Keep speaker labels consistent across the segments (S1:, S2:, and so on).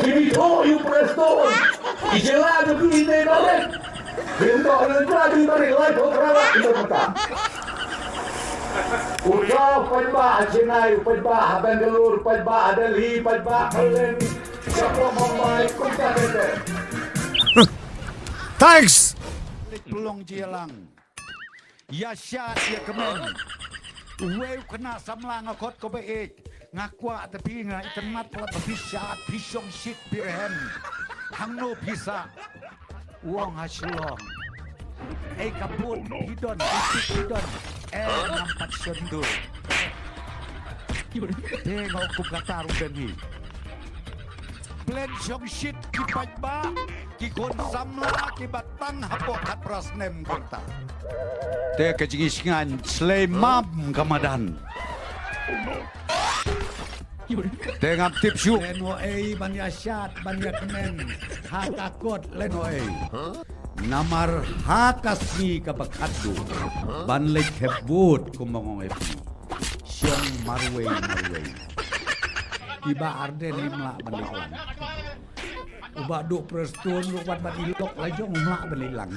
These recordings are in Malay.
S1: Chivito yung presto. Ijelado kita namin. Pinto ang entrada dito rin. Light o krala. Ito mata. Usaw, padba, Chinay, padba, Bangalore, padba, Delhi, padba, Kalen. Sa pamamay, kung kakete.
S2: Thanks!
S3: Pelong je lang. Ya syat ya kemen. Weu kena samlang akot ko baik. Ngakwa tapi nga itemat la tapi syat pisong shit pirhen. Hangno bisa. Uang hasilong. Kabut hidon, hidon. Nampak sendur. Tengok ku katarung deni. Plan syong shit kipat ba. Kikon samla kibatang hapok kat prasnem kota. Te kejingisngan slemam kamadan. Tengap tip syuk. Leno ban yasyat ban yakmen. Hakakot leno Namar hakasni kabakadu. Ban lek hebut kumongong epi. Syong marway. Iba arden limla bandiklan. Ubah duk prestun rupat badilok lajong umlak belilang.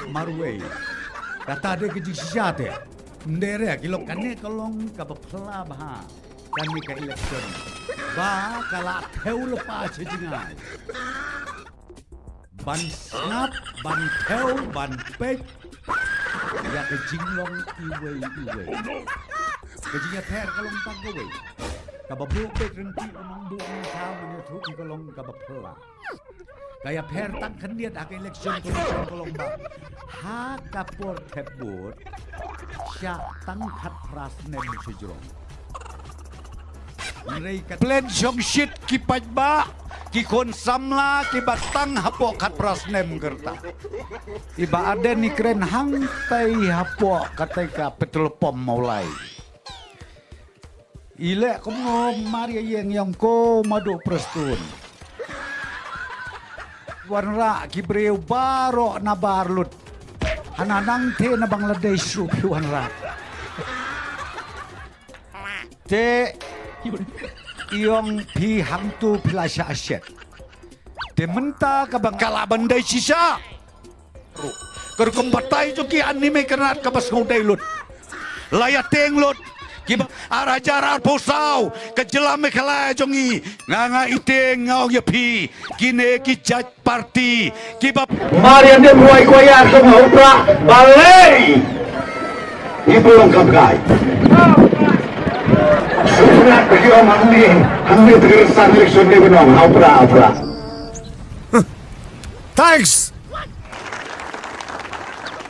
S3: Marway. Kata ada kejik siat ya. Ndere kilok kane kolong kabapsela bah. Kami ke election. Ba kala teu lepas sejingai. Ban snap, ban teu, ban pek. Ya kejinglong iwe. Kejingnya ter kolong tanggowe. Kababuk pek renti umang buang kau menyutuk di kolong kabapela. Kaya per tak kendiat ak election kolong ba. Ha kapor tebut. Syak tangkat prasnem sejrong. Mereka plan syong shit kipat ba. Kikon samla kibatang hapok kat prasnem gerta. Iba ada ni keren hangtai hapok katika petelpom maulai. Ilek komo Maria yang ko madu prestun. Warna kibreu baro na barlut. Hananang te na Bangladesh rupi warna. Te iyong pi hangtu pilasya asyet. Te menta ka bangkala bandai sisa. Ker kombatai joki anime kenat kabas ngudai lut. Layat tenglot. Kiba arajarar posau kejelame kala jongi nganga iteng ngau yapi kine kijat parti kiba
S1: Mari anda mulai koyak semua upra balai. Ibu lengkap kai. Surat bagi orang ini tergesan election dia benong upra.
S2: Thanks!